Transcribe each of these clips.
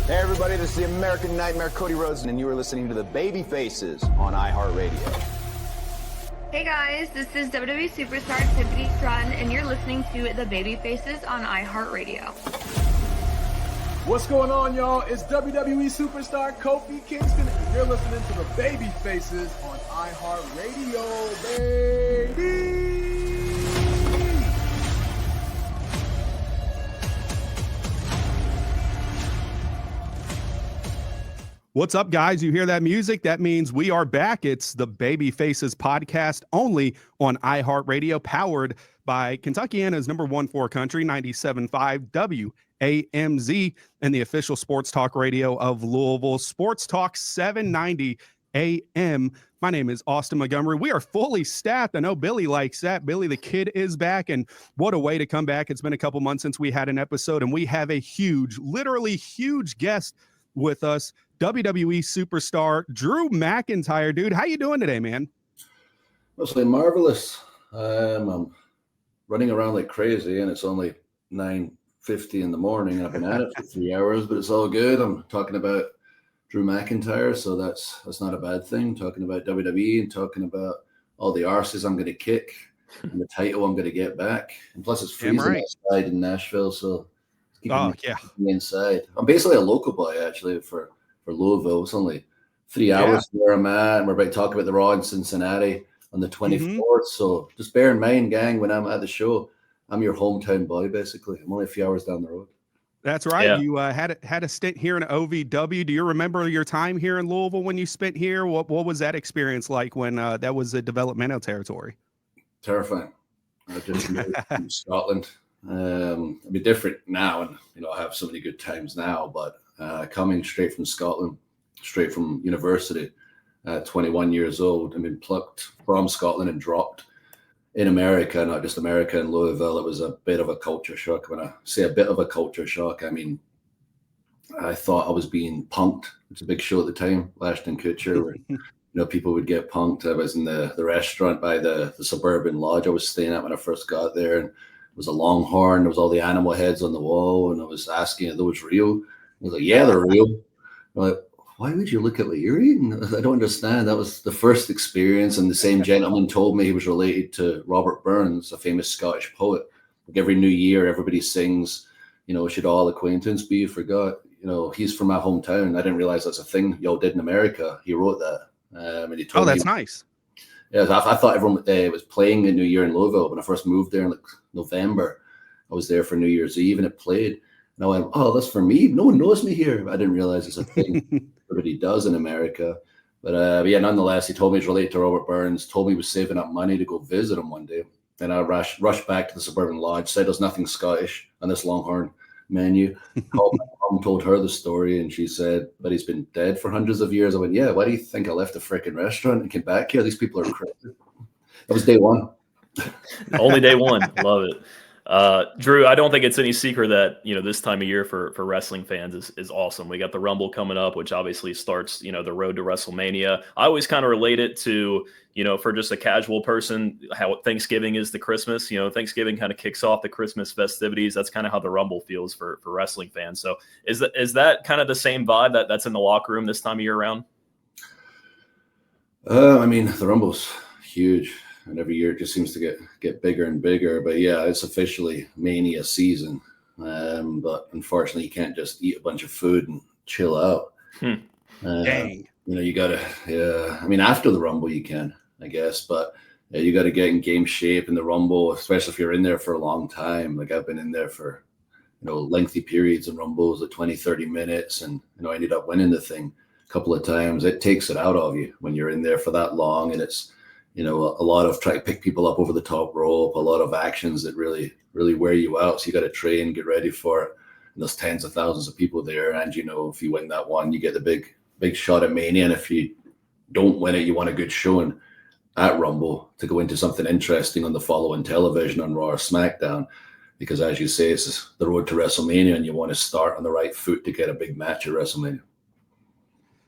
Hey everybody, this is the American Nightmare, Cody Rhodes, and you are listening to the Babyfaces on iHeartRadio. Hey guys, this is WWE superstar Tiffany Stratton, and you're listening to the Babyfaces on iHeartRadio. What's going on, y'all? It's WWE superstar Kofi Kingston, and you're listening to the Babyfaces on iHeartRadio, baby! What's up, guys? You hear that music? That means we are back. It's the Babyfaces podcast only on iHeartRadio, powered by Kentuckiana's #1 country, 97.5 WAMZ, and the official sports talk radio of Louisville, Sports Talk 790 AM. My name is Austin Montgomery. We are fully staffed. I know Billy likes that. Billy, the kid, is back, and what a way to come back. It's been a couple months since we had an episode, and we have a huge, literally huge guest with us, WWE superstar Drew McIntyre. Dude, how you doing today, man? Mostly marvelous. I'm running around like crazy, and it's only 9:50 in the morning. I've been at it for 3 hours, but it's all good. I'm talking about Drew McIntyre, so that's not a bad thing. Talking about WWE and talking about all the arses I'm going to kick and the title I'm going to get back. And plus, it's freezing outside in Nashville, so me inside. I'm basically a local boy, actually, for Louisville. It's only 3 hours from where I'm at, and we're about to talk about the Raw in Cincinnati on the 24th. So just bear in mind, gang, when I'm at the show, I'm your hometown boy, basically. I'm only a few hours down the road. That's right. Yeah. You had a stint here in OVW. Do you remember your time here in Louisville when you spent here? What was that experience like when that was a developmental territory? Terrifying. I just moved from Scotland. It'll be different now, and I have so many good times now, but coming straight from Scotland, straight from university at 21 years old, been plucked from Scotland and dropped in America, not just America, in Louisville. It was a bit of a culture shock. When I say a bit of a culture shock, I mean, I thought I was being punked. It was a big show at the time, Ashton Kutcher, where people would get punked. I was in the restaurant by the suburban lodge I was staying at when I first got there, and it was a Longhorn. There was all the animal heads on the wall, and I was asking if those real. I was like, yeah, they're real. I'm like, why would you look at what you're eating? I don't understand. That was the first experience. And the same gentleman told me he was related to Robert Burns, a famous Scottish poet. Like every new year, everybody sings, should all acquaintance be forgot? He's from my hometown. I didn't realize that's a thing y'all did in America. He wrote that. And he told me, that's nice. Yeah, I thought everyone was playing in New Year in Louisville. When I first moved there in November, I was there for New Year's Eve, and it played. And I went, oh, that's for me? No one knows me here. I didn't realize it's a thing everybody does in America. But yeah, nonetheless, he told me he's related to Robert Burns, told me he was saving up money to go visit him one day. And I rushed back to the suburban lodge, said there's nothing Scottish on this Longhorn menu. Called my mom, told her the story, and she said, but he's been dead for hundreds of years. I went, yeah, why do you think I left the freaking restaurant and came back here? These people are crazy. That was day one. Only day one. Love it. Drew, I don't think it's any secret that, this time of year for wrestling fans is awesome. We got the Rumble coming up, which obviously starts, the road to WrestleMania. I always kind of relate it to, for just a casual person, how Thanksgiving is to Christmas. Thanksgiving kind of kicks off the Christmas festivities. That's kind of how the Rumble feels for wrestling fans. So is that kind of the same vibe that's in the locker room this time of year around? The Rumble's huge. And every year it just seems to get bigger and bigger. But yeah, it's officially Mania season. But unfortunately, you can't just eat a bunch of food and chill out. Dang. You got to, after the Rumble you can, I guess. But you got to get in game shape in the Rumble, especially if you're in there for a long time. Like I've been in there for, lengthy periods in Rumbles of 20, 30 minutes. And, I ended up winning the thing a couple of times. It takes it out of you when you're in there for that long. And it's, a lot of try to pick people up over the top rope, a lot of actions that really, really wear you out. So you got to train, get ready for it. And there's tens of thousands of people there. And, if you win that one, you get the big shot at Mania. And if you don't win it, you want a good showing at Rumble to go into something interesting on the following television on Raw or SmackDown. Because as you say, it's the road to WrestleMania, and you want to start on the right foot to get a big match at WrestleMania.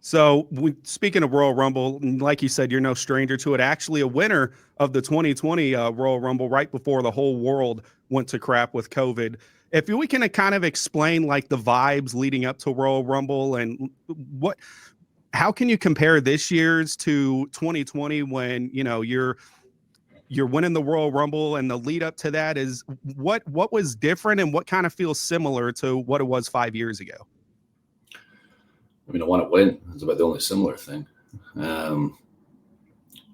So speaking of Royal Rumble, like you said, you're no stranger to it. Actually, a winner of the 2020 Royal Rumble right before the whole world went to crap with COVID. if we can kind of explain like the vibes leading up to Royal Rumble and how can you compare this year's to 2020 when, you know, you're winning the Royal Rumble and the lead up to that is what was different and what kind of feels similar to what it was 5 years ago? I mean, I want to win. It's about the only similar thing.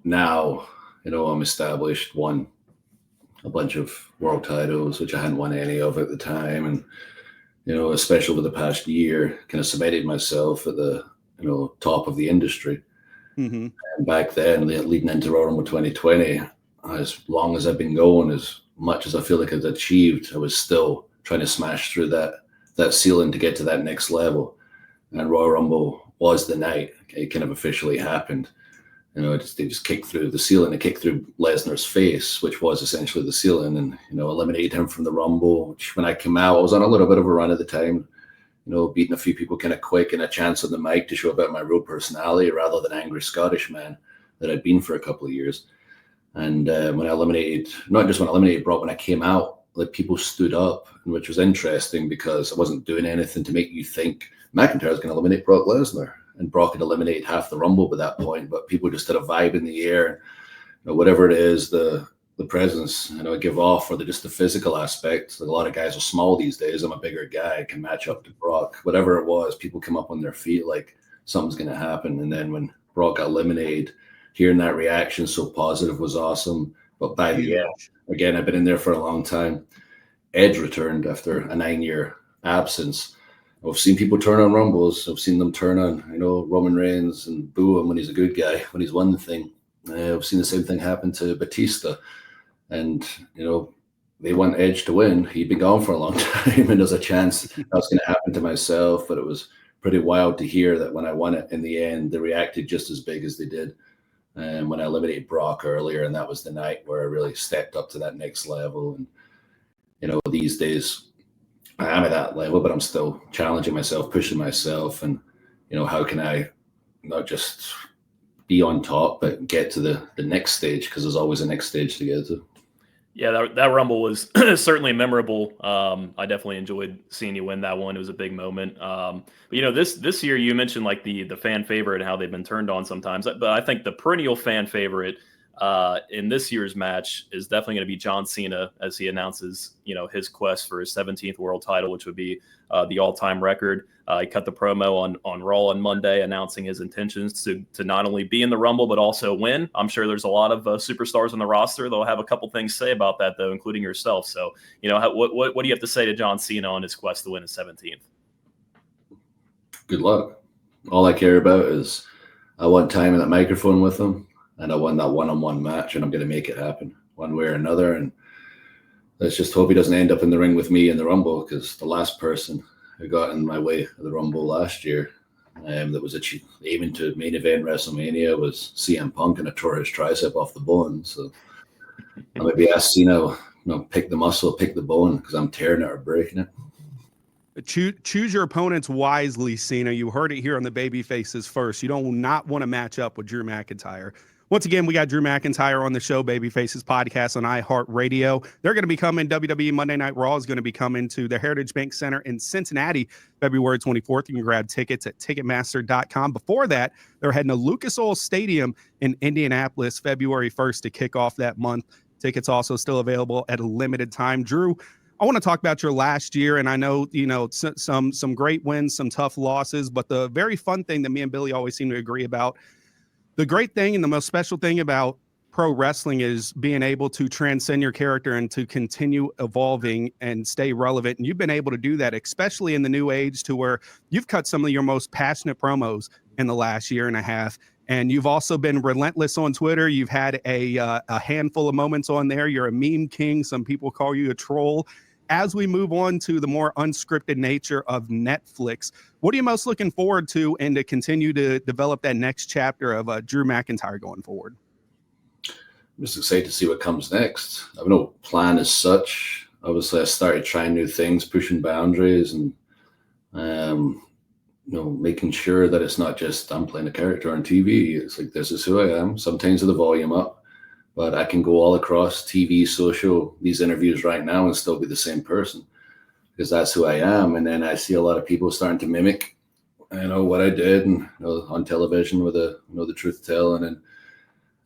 Now, you know, I'm established, won a bunch of world titles, which I hadn't won any of at the time. And, you know, especially over the past year, kind of cemented myself at the, you know, top of the industry. Mm-hmm. And back then, leading into Royal Rumble 2020, as long as I've been going, as much as I feel like I've achieved, I was still trying to smash through that ceiling to get to that next level. And Royal Rumble was the night it kind of officially happened. You know, they just kicked through the ceiling, they kicked through Lesnar's face, which was essentially the ceiling, and, you know, eliminated him from the Rumble, which when I came out, I was on a little bit of a run at the time, you know, beating a few people kind of quick and a chance on the mic to show about my real personality rather than angry Scottish man that I'd been for a couple of years. And when I eliminated, not just when I eliminated Brock, when I came out, like, people stood up, which was interesting because I wasn't doing anything to make you think McIntyre was going to eliminate Brock Lesnar, and Brock had eliminated half the Rumble by that point. But people just had a vibe in the air, you know, whatever it is, the presence, you know, give off, or just the physical aspect. Like, a lot of guys are small these days. I'm a bigger guy, I can match up to Brock. Whatever it was, people come up on their feet like something's going to happen. And then when Brock got eliminated, hearing that reaction so positive was awesome. But by the end, again, I've been in there for a long time. Edge returned after a 9-year absence. I've seen people turn on Rumbles. I've seen them turn on, you know, Roman Reigns and boo him when he's a good guy, when he's won the thing. I've seen the same thing happen to Batista. And, you know, they want Edge to win. He'd been gone for a long time, and there's a chance that was going to happen to myself. But it was pretty wild to hear that when I won it in the end, they reacted just as big as they did. And when I eliminated Brock earlier, and that was the night where I really stepped up to that next level. And, you know, these days, I am at that level, but I'm still challenging myself, pushing myself. And, you know, how can I not just be on top, but get to the next stage? Because there's always a next stage to get to. Yeah, that Rumble was certainly memorable. I definitely enjoyed seeing you win that one. It was a big moment. But, you know, this year you mentioned like the fan favorite and how they've been turned on sometimes. But I think the perennial fan favorite in this year's match is definitely going to be John Cena, as he announces, you know, his quest for his 17th world title, which would be the all-time record. He cut the promo on Raw on Monday, announcing his intentions to not only be in the Rumble but also win. I'm sure there's a lot of superstars on the roster. They'll have a couple things to say about that, though, including yourself. So, you know, what do you have to say to John Cena on his quest to win his 17th? Good luck. All I care about is I want time in that microphone with him, and I won that one-on-one match, and I'm going to make it happen one way or another. And let's just hope he doesn't end up in the ring with me in the Rumble, because the last person who got in my way of the Rumble last year that was aiming to main event WrestleMania was CM Punk, and I tore his tricep off the bone. So I might be asked Cena, you know, pick the muscle, pick the bone, because I'm tearing it or breaking it. Choose your opponents wisely, Cena. You heard it here on the Babyfaces first. You don't not want to match up with Drew McIntyre. Once again, we got Drew McIntyre on the show, Babyfaces podcast on iHeartRadio. They're going to be coming. WWE Monday Night Raw is going to be coming to the Heritage Bank Center in Cincinnati, February 24th. You can grab tickets at Ticketmaster.com. Before that, they're heading to Lucas Oil Stadium in Indianapolis, February 1st to kick off that month. Tickets also still available at a limited time. Drew, I want to talk about your last year, and I know, you know, some great wins, some tough losses, but the very fun thing that me and Billy always seem to agree about, the great thing and the most special thing about pro wrestling is being able to transcend your character and to continue evolving and stay relevant. And you've been able to do that, especially in the new age, to where you've cut some of your most passionate promos in the last year and a half. And you've also been relentless on Twitter. You've had a handful of moments on there. You're a meme king. Some people call you a troll. As we move on to the more unscripted nature of Netflix, what are you most looking forward to and to continue to develop that next chapter of Drew McIntyre going forward? I'm just excited to see what comes next. I have no plan as such. Obviously, I started trying new things, pushing boundaries, and you know, making sure that it's not just I'm playing a character on TV. It's like, this is who I am. Sometimes with the volume up, but I can go all across TV, social, these interviews right now and still be the same person. because that's who I am. And then I see a lot of people starting to mimic, what I did, and on television with the truth telling,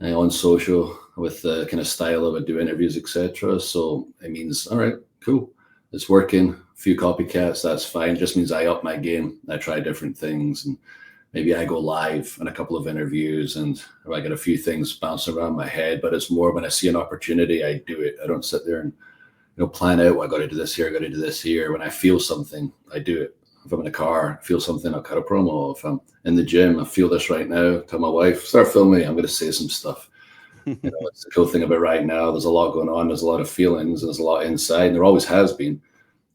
and on social with the kind of style of I do interviews, etc. So it means, all right, cool, it's working. A few copycats, that's fine. It just means I up my game. I try different things, and maybe I go live in a couple of interviews, and I get a few things bouncing around my head. But it's more when I see an opportunity, I do it. I don't sit there and plan out, I got to do this here, I got to do this here. When I feel something, I do it. If I'm in a car, I feel something, I'll cut a promo. If I'm in the gym, I feel this right now, tell my wife, start filming, I'm going to say some stuff. It's the cool thing about right now. There's a lot going on. There's a lot of feelings. There's a lot inside. And there always has been,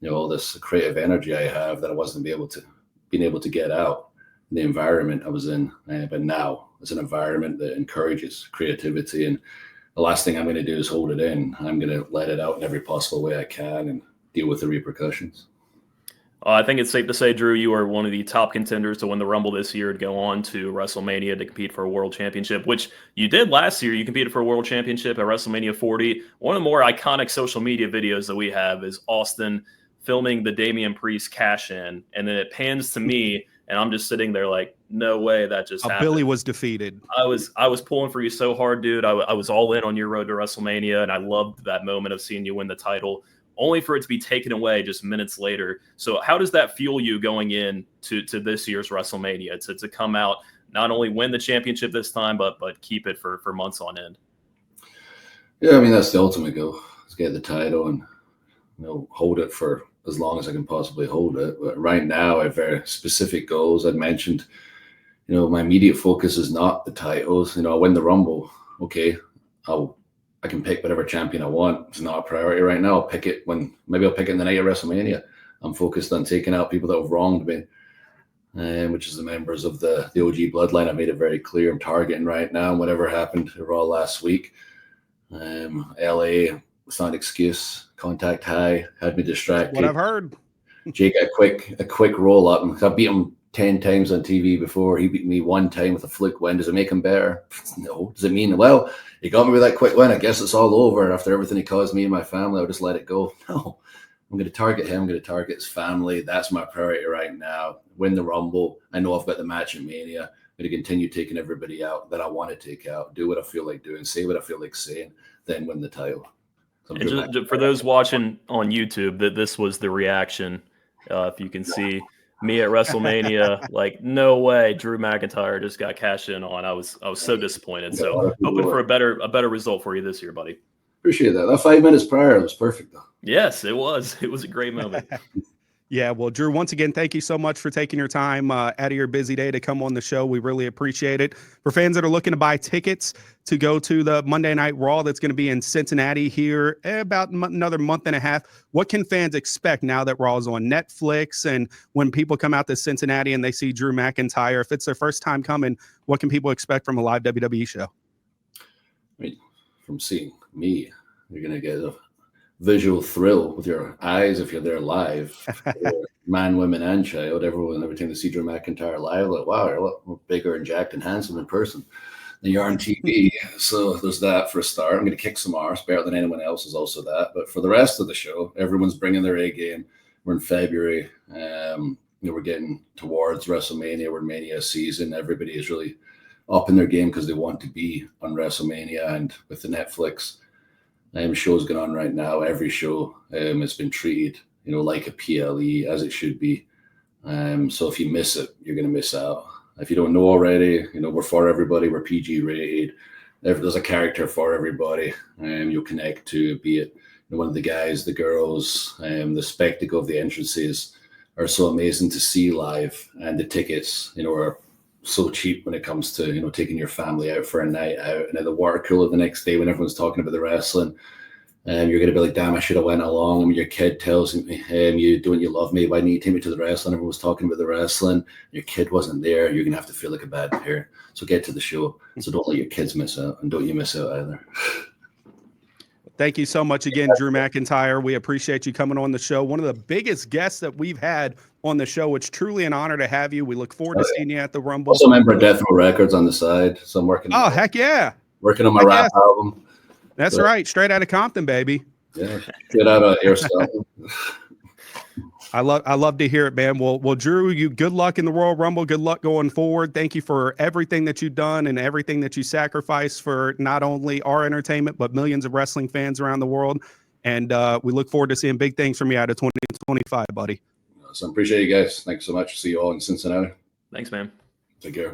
all this creative energy I have that I wasn't being able to get out in the environment I was in. But now it's an environment that encourages creativity. And the last thing I'm going to do is hold it in. I'm going to let it out in every possible way I can and deal with the repercussions. I think it's safe to say, Drew, you are one of the top contenders to win the Rumble this year, to go on to WrestleMania to compete for a world championship, which you did last year. You competed for a world championship at WrestleMania 40. One of the more iconic social media videos that we have is Austin filming the Damian Priest cash in, and then it pans to me, and I'm just sitting there like, no way that just happened. Billy was defeated. I was pulling for you so hard, dude. I was all in on your road to WrestleMania, and I loved that moment of seeing you win the title, only for it to be taken away just minutes later. So how does that fuel you going in to this year's WrestleMania, to come out, not only win the championship this time, but keep it for months on end? Yeah, I mean, that's the ultimate goal, is get the title and hold it for as long as I can possibly hold it. But right now I have very specific goals. I'd mentioned, my immediate focus is not the titles. I win the Rumble. Okay, I can pick whatever champion I want. It's not a priority right now. I'll pick it in the night of WrestleMania. I'm focused on taking out people that have wronged me, which is the members of the OG Bloodline. I made it very clear I'm targeting right now. Whatever happened at Raw last week, LA, it's not an excuse. Contact high had me distracted. What I've heard. Jake, a quick roll up. I beat him 10 times on TV before. He beat me one time with a fluke win. Does it make him better? No. Does it mean, well, he got me with that quick win, I guess it's all over. After everything he caused me and my family, I'll just let it go. No. I'm going to target him. I'm going to target his family. That's my priority right now. Win the Rumble. I know I've got the match at Mania. I'm going to continue taking everybody out that I want to take out. Do what I feel like doing. Say what I feel like saying. Then win the title. And just for those watching on YouTube, that this was the reaction. If you can see me at WrestleMania, like, no way, Drew McIntyre just got cashed in on. I was so disappointed. So hoping for a better result for you this year, buddy. Appreciate that. That 5 minutes prior was perfect, though. Yes, it was. It was a great moment. Yeah, well, Drew, once again, thank you so much for taking your time out of your busy day to come on the show. We really appreciate it. For fans that are looking to buy tickets to go to the Monday Night Raw that's going to be in Cincinnati here about another month and a half, what can fans expect now that Raw is on Netflix? And when people come out to Cincinnati and they see Drew McIntyre, if it's their first time coming, what can people expect from a live WWE show? I mean, from seeing me, you're going to get a visual thrill with your eyes if you're there live. Man, women, and child, everyone, every time they see Drew McIntyre live, like, wow, you're a lot more bigger and jacked and handsome in person than you are on TV. So there's that for a start. I'm going to kick some arse, better than anyone else is also that. But for the rest of the show, everyone's bringing their A game. We're in February. We're getting towards WrestleMania. We're in Mania season. Everybody is really up in their game because they want to be on WrestleMania. And with the Netflix shows going on right now, every show has been treated, like a PLE, as it should be. So if you miss it, you're going to miss out. If you don't know already, we're for everybody. We're PG rated. There's a character for everybody. You'll connect to, be it one of the guys, the girls. The spectacle of the entrances are so amazing to see live, and the tickets, are so cheap when it comes to taking your family out for a night out, and at the water cooler the next day when everyone's talking about the wrestling, and you're going to be like, damn, I should have went along. I mean, your kid tells me, don't you love me? Why didn't you take me to the wrestling? Everyone was talking about the wrestling. Your kid wasn't there. You're going to have to feel like a bad parent. So get to the show. So don't let your kids miss out, and don't you miss out either. Thank you so much again, Drew McIntyre. We appreciate you coming on the show. One of the biggest guests that we've had on the show. It's truly an honor to have you. We look forward to seeing you at the Rumble. Also, member of Death Row Records on the side. So I'm working. Oh, heck yeah. Working on my rap album. That's right. Straight out of Compton, baby. Yeah. Get out of Air Scotland. I love to hear it, man. Well, Drew, you good luck in the Royal Rumble. Good luck going forward. Thank you for everything that you've done and everything that you sacrificed for not only our entertainment, but millions of wrestling fans around the world. And we look forward to seeing big things from you out of 2025, buddy. So I appreciate you guys. Thanks so much. See you all in Cincinnati. Thanks, man. Take care.